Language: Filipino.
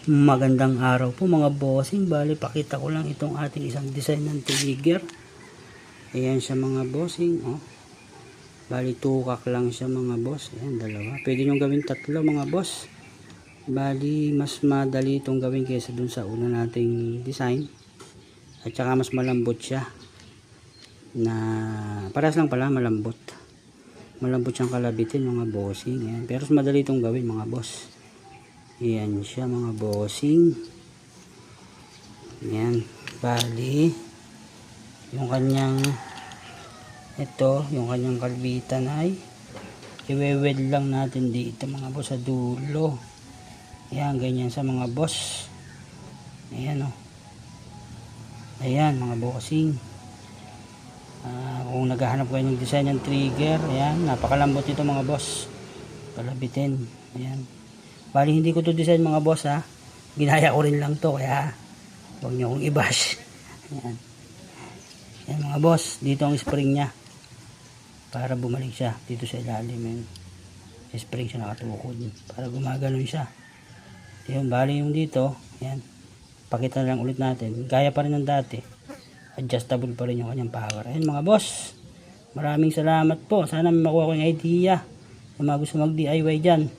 Magandang araw po mga bossing. Bali, pakita ko lang itong ating isang design ng trigger. Ayan siya mga bossing. Oh. Bali, tukak lang siya mga boss. Ayan, dalawa. Pwede nyo gawin tatlo mga boss. Bali, mas madali itong gawin kaysa dun sa una nating design. At saka mas malambot siya. Paras lang pala, malambot. Malambot siyang kalabitin mga bossing. Ayan. Pero mas madali itong gawin mga boss. Ayan siya mga bossing. Ayan. Bali, yung kanyang kalbitan ay iweweld lang natin dito mga boss sa dulo. Ayan, ganyan sa mga boss. Ayan o. Ayan mga bossing. Kung naghahanap kayo ng design ng trigger, ayan, napakalambot ito mga boss. Kalabitin. Ayan. Bali, hindi ko to design mga boss ha. Ginaya ko rin lang to, kaya huwag nyo akong i-bash. Ayan. Ayan mga boss, dito ang spring nya. Para bumalik siya dito sa ilalim. Ayan. Spring siya nakatukod. Para gumaganon siya. Ayan, bali yung dito. Ayan. Pakita na lang ulit natin. Gaya pa rin ng dati. Adjustable pa rin yung kanyang power. Ayan mga boss. Maraming salamat po. Sana may makuha ko yung idea. Sa mga gusto mag-DIY dyan.